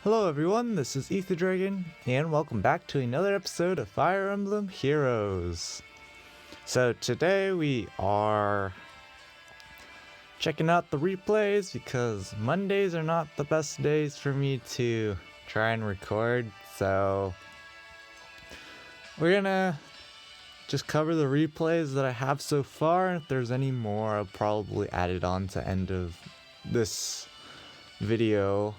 Hello everyone, this is Ether Dragon, and welcome back to another episode of Fire Emblem Heroes. So today we are checking out the replays because Mondays are not the best days for me to try and record, so we're gonna just cover the replays that I have so far, and if there's any more I'll probably add it on to end of this video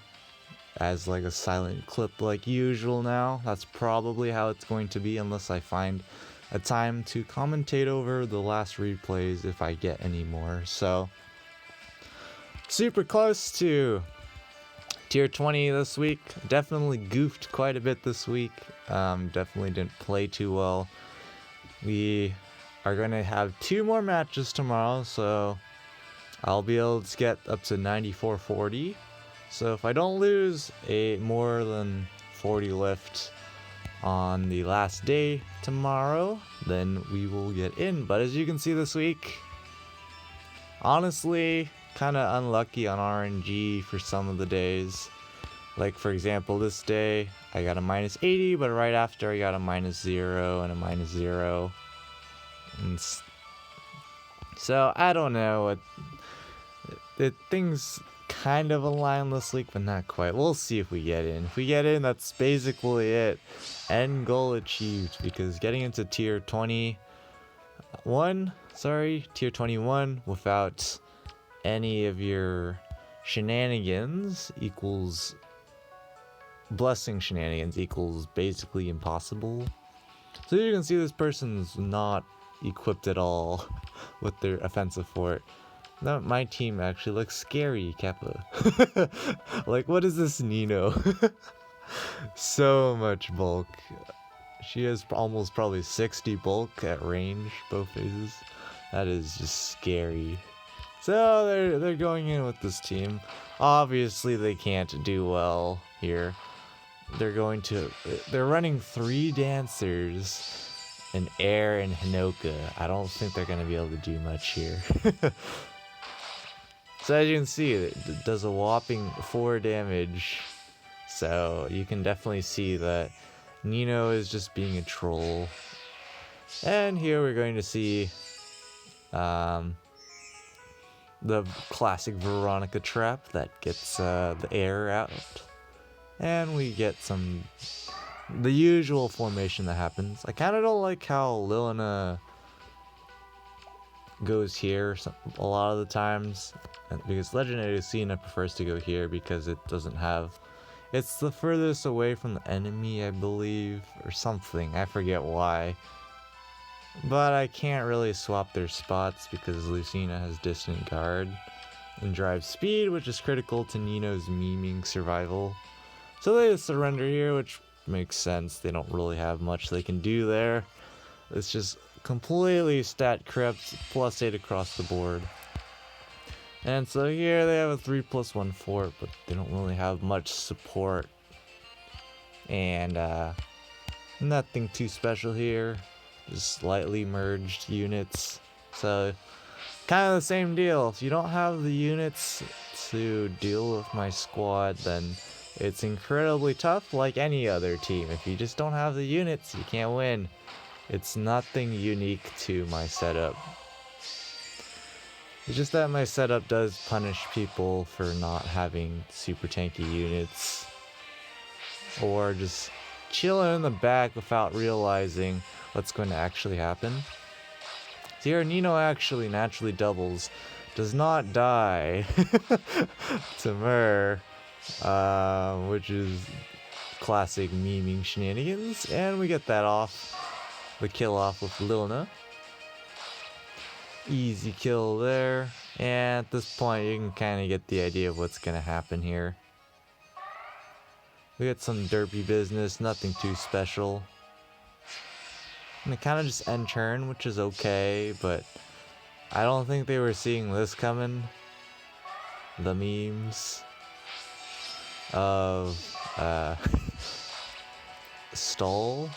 as like a silent clip like usual now. That's probably how it's going to be unless I find a time to commentate over the last replays if I get any more. So super close to tier 20 this week. Definitely goofed quite a bit this week. Definitely didn't play too well. We are going to have 2 more matches tomorrow, so I'll be able to get up to 94-40. So if I don't lose a more than 40 lift on the last day tomorrow, then we will get in. But as you can see this week, honestly, kind of unlucky on RNG for some of the days. Like for example, this day I got a minus 80, but right after I got a minus 0 and a minus 0. And so I don't know, things kind of align this week, but not quite. We'll see if we get in. If we get in, that's basically it. End goal achieved, because getting into tier 21 without any of your shenanigans equals blessing shenanigans equals basically impossible. So you can see this person's not equipped at all with their offensive fort. No, my team actually looks scary, Kappa. Like, what is this Nino? So much bulk. She has almost probably 60 bulk at range, both phases. That is just scary. So they're going in with this team. Obviously, they can't do well here. They're running 3 dancers, an Air and Hinoka. I don't think they're gonna be able to do much here. So as you can see, it does a whopping 4 damage. So you can definitely see that Nino is just being a troll. And here we're going to see the classic Veronica trap that gets the air out. And we get the usual formation that happens. I kind of don't like how Lilina goes here a lot of the times, because Legendary Lucina prefers to go here because it's the furthest away from the enemy, I believe, or something. I forget why, but I can't really swap their spots because Lucina has Distant Guard and Drive Speed, which is critical to Nino's memeing survival. So they just surrender here, which makes sense. They don't really have much they can do there. It's just completely stat crept, +8 across the board. And so here they have a 3+1 fort, but they don't really have much support. And nothing too special here. Just slightly merged units. So kind of the same deal. If you don't have the units to deal with my squad, then it's incredibly tough like any other team. If you just don't have the units, you can't win. It's nothing unique to my setup. It's just that my setup does punish people for not having super tanky units, or just chilling in the back without realizing what's going to actually happen. So here Nino actually naturally doubles, does not die to Myrrh, which is classic memeing shenanigans, and we get that off. The kill off with Lilina. Easy kill there. And at this point you can kind of get the idea of what's going to happen here. We get some derpy business, nothing too special. And it kind of just end turn, which is okay, but I don't think they were seeing this coming. The memes of stall,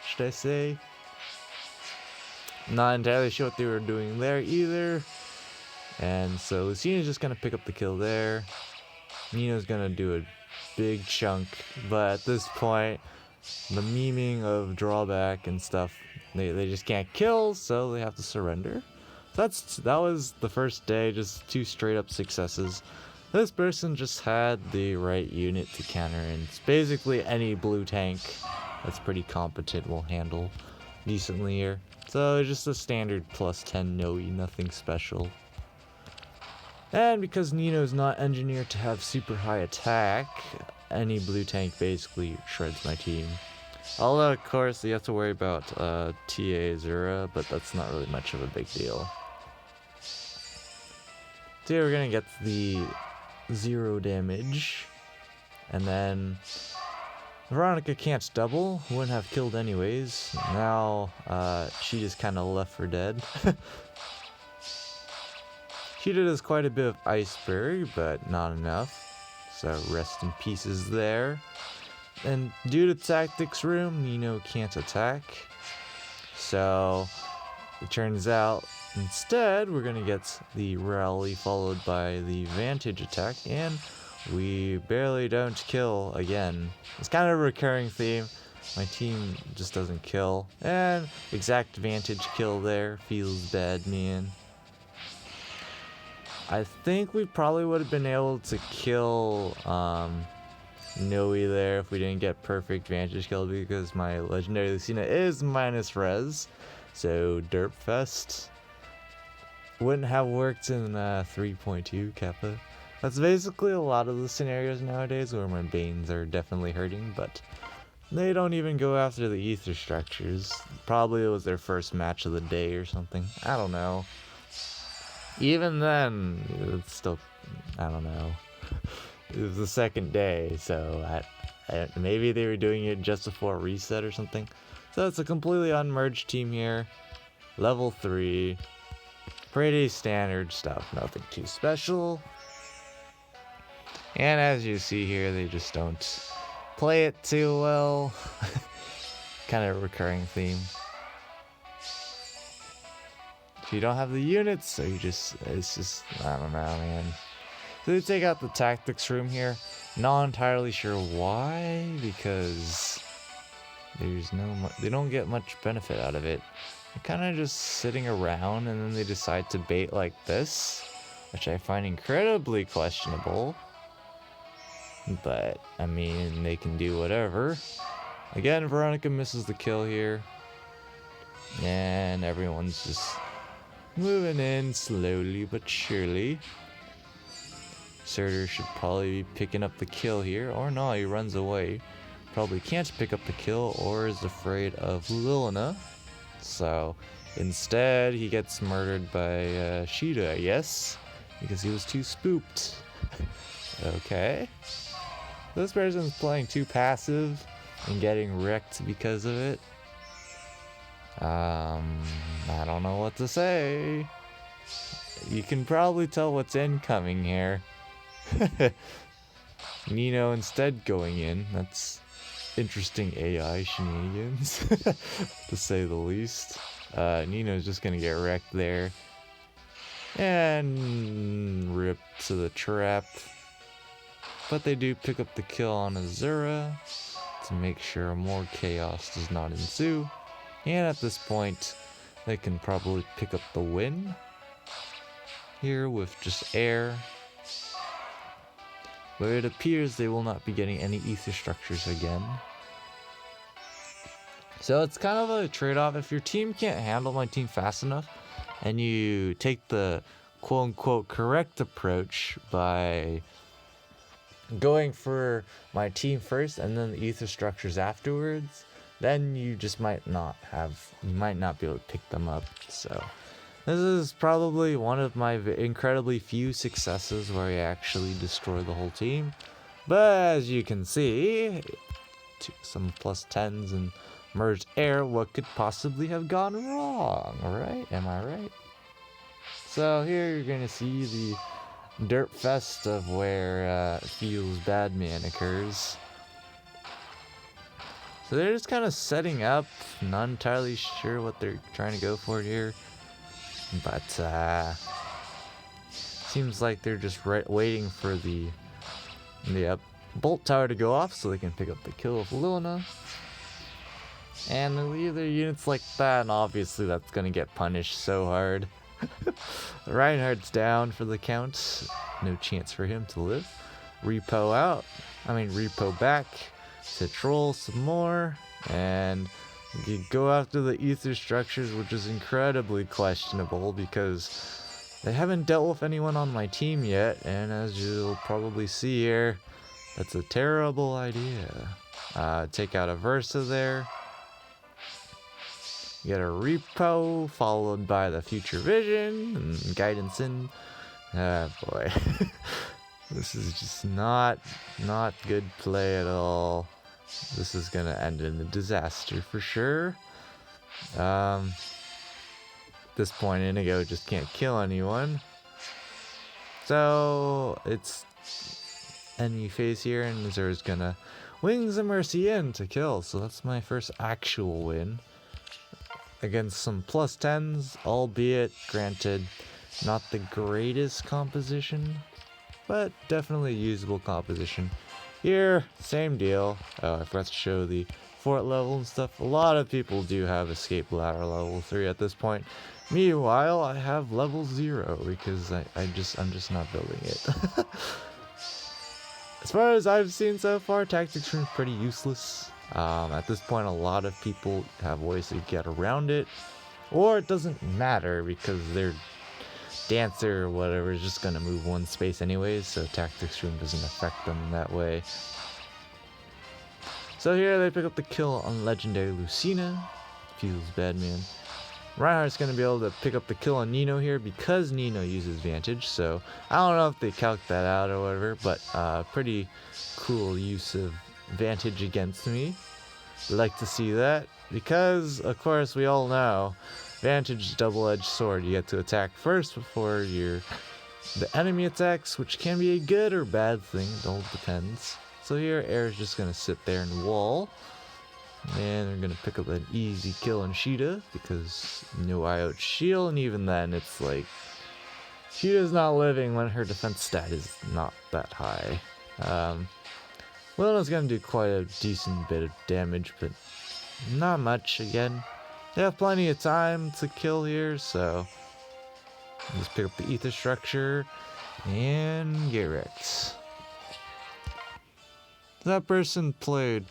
should I say? Not entirely sure what they were doing there either. And so Lucina's just gonna pick up the kill there. Nino's gonna do a big chunk, but at this point, the memeing of drawback and stuff, they just can't kill, so they have to surrender. That was the first day, just 2 straight up successes. This person just had the right unit to counter, and it's basically any blue tank that's pretty competent will handle decently here. So just a standard plus 10 Noe, nothing special. And because Nino's not engineered to have super high attack, any blue tank basically shreds my team. Although, of course, you have to worry about TA Zura, but that's not really much of a big deal. So here we're gonna get the 0 damage, and then Veronica can't double, wouldn't have killed anyways. Now she just kind of left for dead. She did us quite a bit of iceberg, but not enough, so rest in pieces there. And due to tactics room, Nino can't attack, so it turns out instead we're gonna get the rally followed by the vantage attack, and we barely don't kill again. It's kind of a recurring theme. My team just doesn't kill, and exact vantage kill there. Feels bad, man. I think we probably would have been able to kill Noe there if we didn't get perfect vantage kill, because my legendary Lucina is minus res, so Derp Fest wouldn't have worked in 3.2 Kappa. That's basically a lot of the scenarios nowadays where my Banes are definitely hurting, but they don't even go after the ether structures. Probably it was their first match of the day or something. I don't know. Even then, it's still, I don't know. It was the second day, so maybe they were doing it just before reset or something. So it's a completely unmerged team here. Level 3. Pretty standard stuff, nothing too special. And as you see here, they just don't play it too well. Kind of a recurring theme. You don't have the units, so it's just, I don't know, man. So they take out the tactics room here. Not entirely sure why, because they don't get much benefit out of it. They're kind of just sitting around, and then they decide to bait like this, which I find incredibly questionable. But, I mean, they can do whatever. Again, Veronica misses the kill here. And everyone's just moving in slowly but surely. Surtur should probably be picking up the kill here, or no, he runs away. Probably can't pick up the kill or is afraid of Lilina. So instead he gets murdered by Sheeta, yes, because he was too spooked. Okay. This person's playing too passive and getting wrecked because of it. I don't know what to say. You can probably tell what's incoming here. Nino instead going in. That's interesting AI shenanigans, to say the least. Nino's just gonna get wrecked there. And rip to the trap. But they do pick up the kill on Azura to make sure more chaos does not ensue. And at this point, they can probably pick up the win here with just air. But it appears they will not be getting any ether structures again. So it's kind of a trade-off. If your team can't handle my team fast enough, and you take the quote-unquote correct approach by going for my team first and then the ether structures afterwards, then you just might not be able to pick them up. So this is probably one of my incredibly few successes where I actually destroy the whole team. But as you can see, some plus 10s and merged air, what could possibly have gone wrong, right? Am I right? So here you're gonna see the Derp Fest of where Feels Bad Man occurs. So they're just kind of setting up, not entirely sure what they're trying to go for here. But seems like they're just waiting for the... Yep, bolt tower to go off so they can pick up the kill of Luna. And they leave their units like that, and obviously that's gonna get punished so hard. Reinhardt's down for the count. No chance for him to live. Repo back to troll some more. And you go after the ether structures, which is incredibly questionable because they haven't dealt with anyone on my team yet. And as you'll probably see here, that's a terrible idea. Take out a Versa there. You get a repo, followed by the future vision and guidance in. Ah, boy. This is just not good play at all. This is gonna end in a disaster for sure. At this point, Inigo just can't kill anyone. So it's enemy phase here, and Azur's gonna Wings of Mercy in to kill. So that's my first actual win against some plus 10s, albeit granted not the greatest composition, but definitely usable composition. Here, same deal. Oh, I forgot to show the fort level and stuff. A lot of people do have escape ladder level 3 at this point. Meanwhile, I have level 0 because I'm just not building it. As far as I've seen so far, tactics room's pretty useless. At this point, a lot of people have ways to get around it, or it doesn't matter because their dancer or whatever is just gonna move one space anyways, so tactics room doesn't affect them in that way. So here they pick up the kill on legendary Lucina. Feels bad, man. Reinhardt's gonna be able to pick up the kill on Nino here because Nino uses Vantage, so I don't know if they calc that out or whatever, but pretty cool use of Vantage against me. Like to see that because, of course, we all know Vantage double-edged sword. You get to attack first before the enemy attacks, which can be a good or bad thing. It all depends. So here, Air's just gonna sit there and wall. And they're gonna pick up an easy kill on Sheeta because no IOT shield, and even then it's like Sheeta's not living when her defense stat is not that high. Luna's gonna do quite a decent bit of damage, but not much again. They have plenty of time to kill here, so just pick up the ether structure and get wrecked. That person played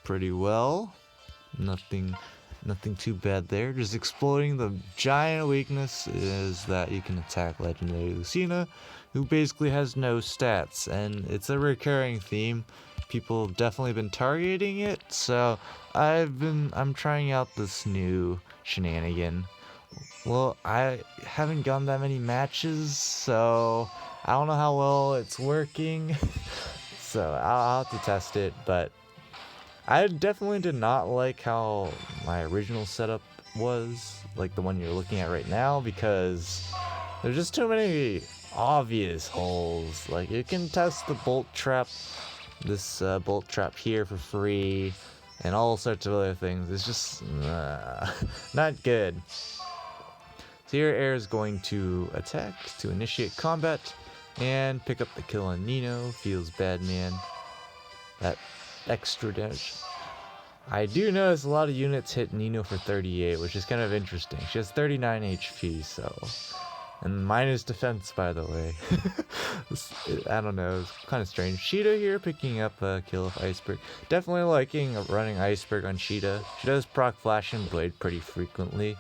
pretty well. Nothing too bad there. Just exploiting the giant weakness is that you can attack legendary Lucina, who basically has no stats, and it's a recurring theme. People have definitely been targeting it, so I'm trying out this new shenanigan. Well, I haven't gone that many matches, so I don't know how well it's working. So I'll have to test it, but I definitely did not like how my original setup was, like the one you're looking at right now, because there's just too many obvious holes. Like, you can test the bolt trap, this bolt trap here for free, and all sorts of other things. It's just not good. So here Air is going to attack to initiate combat and pick up the kill on Nino. Feels bad, man. That extra damage. I do notice a lot of units hit Nino for 38, which is kind of interesting. She has 39 HP, so... And minus defense, by the way. I don't know, it's kind of strange. Sheeta here picking up a kill of Iceberg. Definitely liking running Iceberg on Sheeta. She does proc Flash and Blade pretty frequently,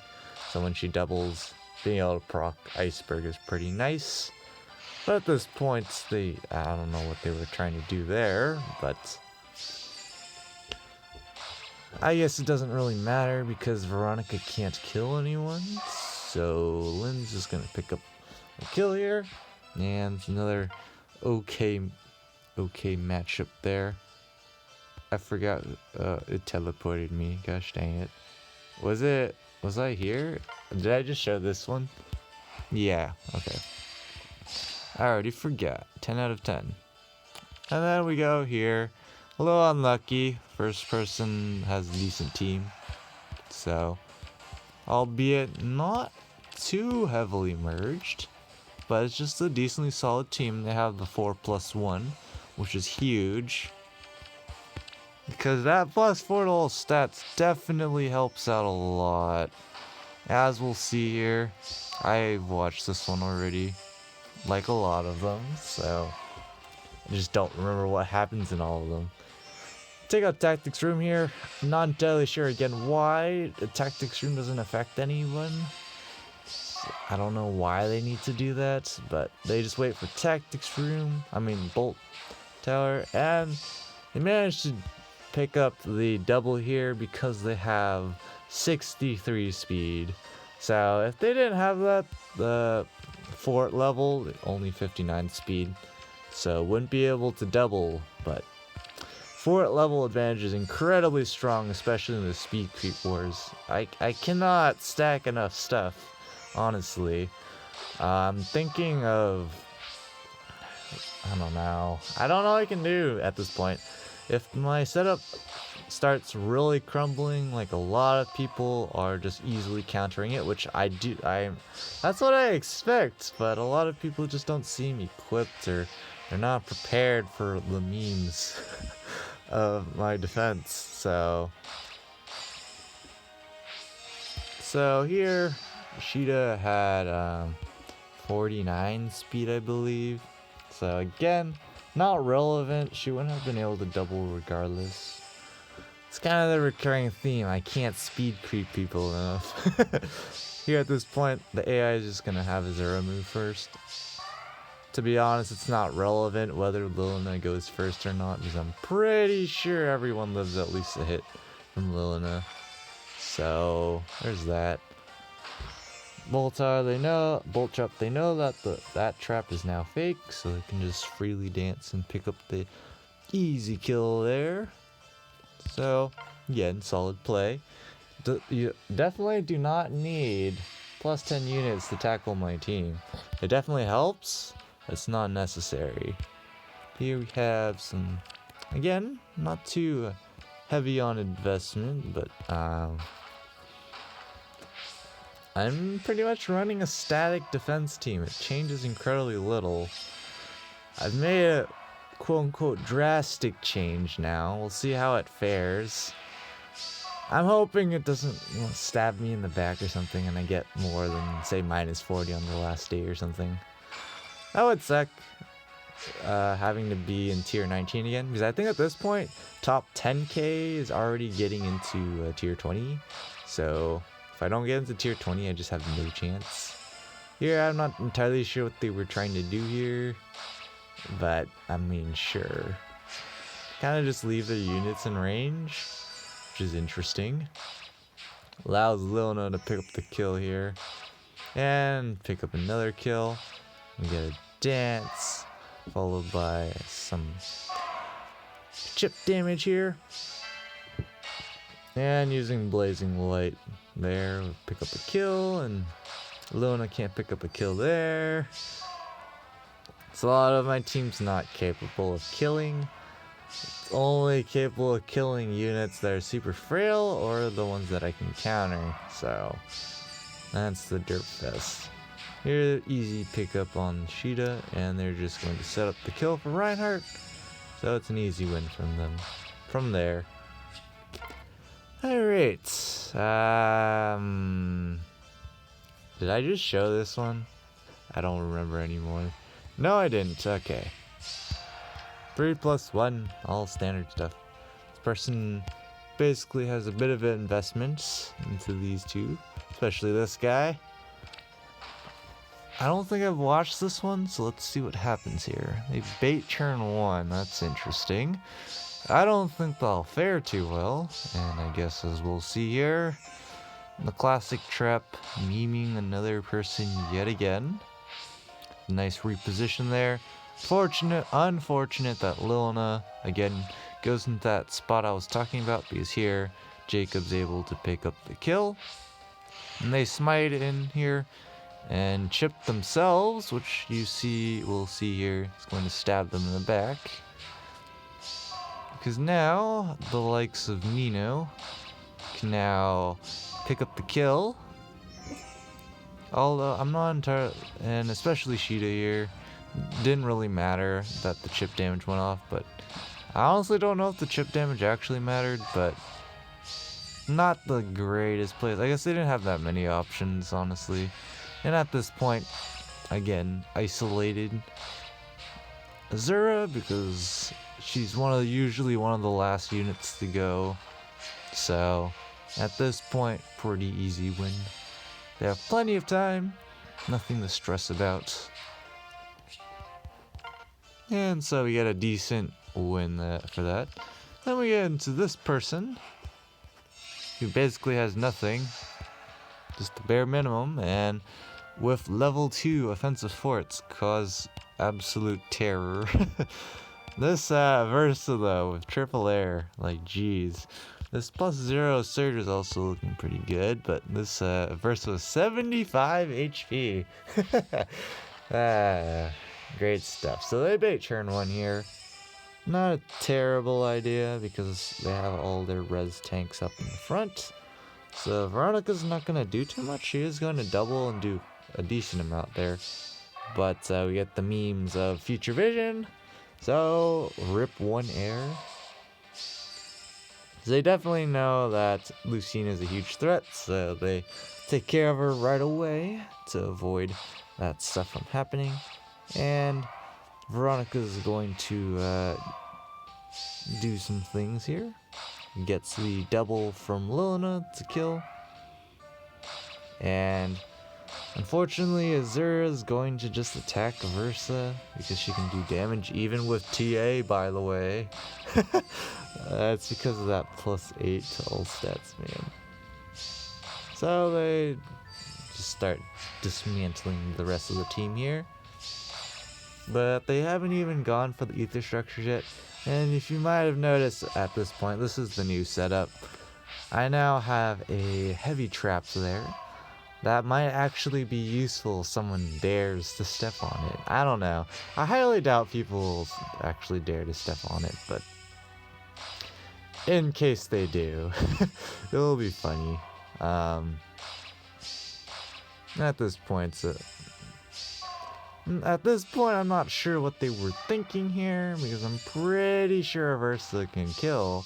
so when she doubles, being able to proc Iceberg is pretty nice. But at this point, I don't know what they were trying to do there, but I guess it doesn't really matter because Veronica can't kill anyone. So Lynn's just gonna pick up a kill here, and another okay matchup there. I forgot it teleported me. Gosh dang it! Was I here? Did I just show this one? Yeah. Okay. I already forgot. 10 out of 10. And then we go here. A little unlucky. First person has a decent team. So, albeit not too heavily merged, but it's just a decently solid team. They have the 4+1, which is huge. Because that +4 to all stats definitely helps out a lot. As we'll see here, I've watched this one already, like a lot of them, so I just don't remember what happens in all of them. Take out Tactics Room here. I'm not entirely sure again why the Tactics Room doesn't affect anyone. I don't know why they need to do that, but they just wait for Tactics Room, Bolt Tower, and they managed to pick up the double here because they have 63 speed. So if they didn't have that, the fort level, only 59 speed, so wouldn't be able to double, but fort level advantage is incredibly strong, especially in the speed creep wars. I cannot stack enough stuff, honestly. I'm thinking of, I don't know what I can do at this point. If my setup starts really crumbling, like a lot of people are just easily countering it, which that's what I expect, but a lot of people just don't seem equipped, or they're not prepared for the memes of my defense. So here, Sheeta had 49 speed, I believe. So again, not relevant. She wouldn't have been able to double regardless. It's kind of the recurring theme. I can't speed creep people enough. Here at this point, the AI is just going to have a 0 move first. To be honest, it's not relevant whether Lilina goes first or not, because I'm pretty sure everyone lives at least a hit from Lilina. So there's that. Bolt Trap, they know that that trap is now fake, so they can just freely dance and pick up the easy kill there. So, again, solid play. You definitely do not need +10 units to tackle my team. It definitely helps, but it's not necessary. Here we have some, again, not too heavy on investment, but I'm pretty much running a static defense team. It changes incredibly little. I've made a quote-unquote drastic change now. We'll see how it fares. I'm hoping it doesn't stab me in the back or something and I get more than, say, -40 on the last day or something. That would suck, having to be in tier 19 again, because I think at this point, top 10k is already getting into tier 20. So if I don't get into tier 20, I just have no chance. Here, I'm not entirely sure what they were trying to do here, but sure. Kind of just leave their units in range, which is interesting. Allows Lilina to pick up the kill here, and pick up another kill. We get a dance, followed by some chip damage here. And using Blazing Light there, we'll pick up a kill, and Lilina can't pick up a kill there. So a lot of my team's not capable of killing. It's only capable of killing units that are super frail or the ones that I can counter. So that's the Derp Fest. Here, easy pickup on Sheeta, and they're just going to set up the kill for Reinhardt. So it's an easy win from them. From there. Alright. Did I just show this one? I don't remember anymore. No, I didn't. Okay. 3+1, all standard stuff. This person basically has a bit of an investment into these two, especially this guy. I don't think I've watched this one, so let's see what happens here. They bait turn 1, that's interesting. I don't think they'll fare too well, and I guess as we'll see here, the classic trap memeing another person yet again. Nice reposition there. Unfortunate that Lilina, again, goes into that spot I was talking about, because here, Jacob's able to pick up the kill. And they smite in here and chip themselves, which we'll see here, it's going to stab them in the back. Because now, the likes of Nino can now pick up the kill. Although, I'm not entirely, and especially Sheeta here, didn't really matter that the chip damage went off, but I honestly don't know if the chip damage actually mattered, but not the greatest plays. I guess they didn't have that many options, honestly. And at this point, again, isolated Azura because she's usually one of the last units to go. So at this point, pretty easy win. They have plenty of time, nothing to stress about. And so we get a decent win for that. Then we get into this person, who basically has nothing, just the bare minimum, and with level 2 offensive forts, cause absolute terror. This Versa though, with triple air, like geez. This +0 surge is also looking pretty good, but this Versa with 75 HP. Great stuff. So they bait turn 1 here. Not a terrible idea because they have all their res tanks up in the front. So Veronica's not going to do too much. She is going to double and do a decent amount there. But we get the memes of Future Vision. So rip 1 air. So they definitely know that Lucina is a huge threat. So they take care of her right away to avoid that stuff from happening. And Veronica's going to do some things here. Gets the double from Lilina to kill. And unfortunately, Azura's going to just attack Versa because she can do damage even with TA, by the way. That's because of that +8 to all stats, man. So they just start dismantling the rest of the team here. But they haven't even gone for the ether structures yet. And if you might have noticed at this point, this is the new setup. I now have a heavy trap there. That might actually be useful if someone dares to step on it. I don't know. I highly doubt people will actually dare to step on it, but in case they do, it will be funny. At this point, I'm not sure what they were thinking here, because I'm pretty sure Versa can kill.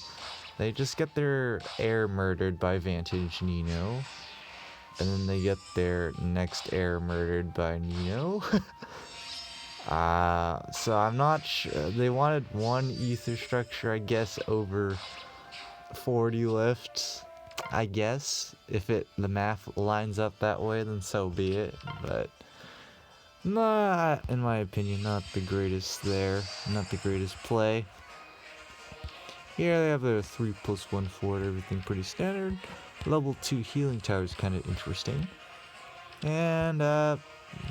They just get their air murdered by Vantage Nino, and then they get their next air murdered by Nino. So I'm not sure. They wanted 1 ether structure, I guess, over 40 lifts. I guess if the math lines up that way, then so be it. But not, in my opinion, not the greatest there. Not the greatest play. Here they have their 3+1 fort, everything pretty standard. Level 2 healing tower is kind of interesting. And, I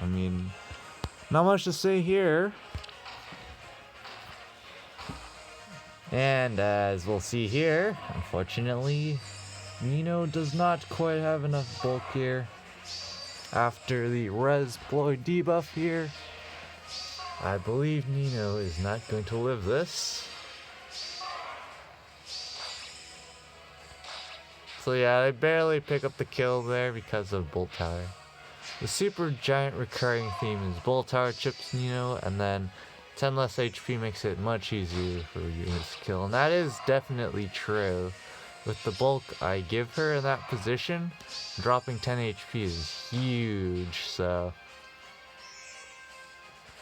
mean, not much to say here. And as we'll see here, unfortunately, Nino does not quite have enough bulk here. After the res ploy debuff here, I believe Nino is not going to live this. So yeah, they barely pick up the kill there because of Bolt Tower. The super giant recurring theme is Bolt Tower chips Nino, and then 10 less HP makes it much easier for units to kill. And that is definitely true. With the bulk I give her in that position, dropping 10 HP is huge. So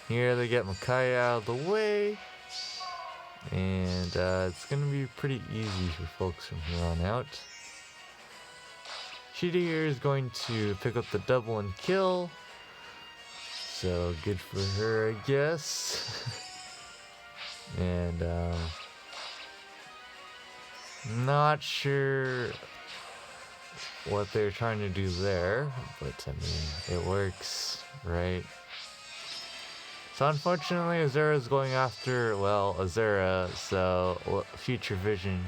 here they get Makai out of the way. And it's going to be pretty easy for folks from here on out. Sheeta here is going to pick up the double and kill. So good for her, I guess. And not sure what they're trying to do there, but I mean, it works, right? So unfortunately, Azura's going after, well, Azura, so Future Vision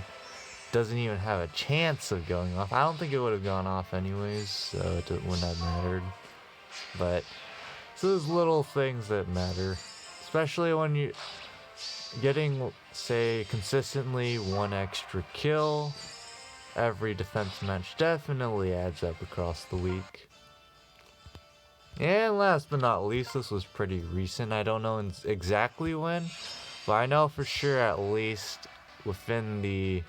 doesn't even have a chance of going off. I don't think it would have gone off anyways, so it wouldn't have mattered. But so there's little things that matter, especially when you're getting, say, consistently 1 extra kill every defense match definitely adds up across the week. And last but not least, this was pretty recent. I don't know exactly when, but I know for sure at least within the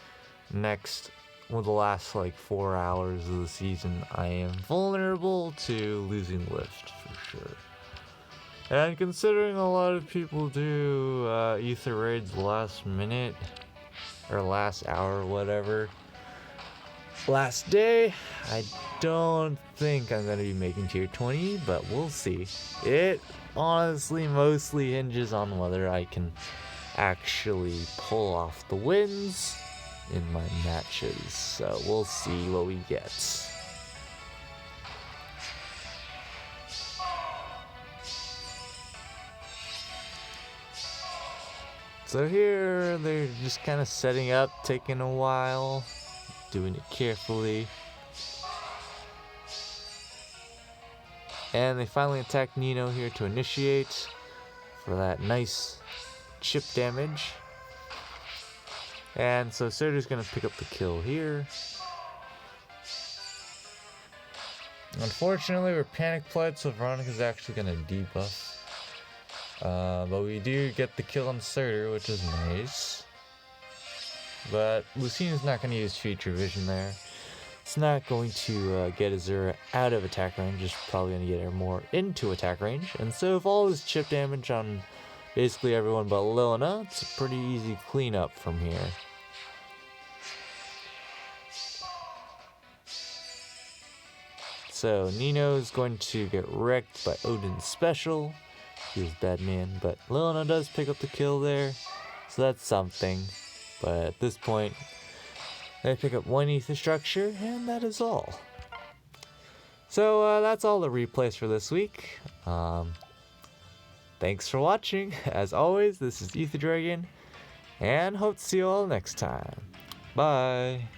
last like 4 hours of the season, I am vulnerable to losing lift for sure. And considering a lot of people do ether raids last minute, or last hour, whatever, last day, I don't think I'm going to be making tier 20, but we'll see. It honestly mostly hinges on whether I can actually pull off the wins in my matches, so we'll see what we get. So here they're just kind of setting up, taking a while, doing it carefully. And they finally attack Nino here to initiate for that nice chip damage. And so Surtur's gonna pick up the kill here. Unfortunately, we're panic plied, so Veronica's actually gonna debuff. But we do get the kill on Surtur, which is nice. But Lucine's not going to use feature vision there. It's not going to get Azura out of attack range, it's probably going to get her more into attack range. And so if all this chip damage on basically everyone but Lilina, it's a pretty easy cleanup from here. So Nino's going to get wrecked by Odin's special. He was bad man, but Lilina does pick up the kill there, so that's something. But at this point, they pick up one ether structure, and that is all. So that's all the replays for this week. Thanks for watching. As always, this is Ether Dragon, and hope to see you all next time. Bye.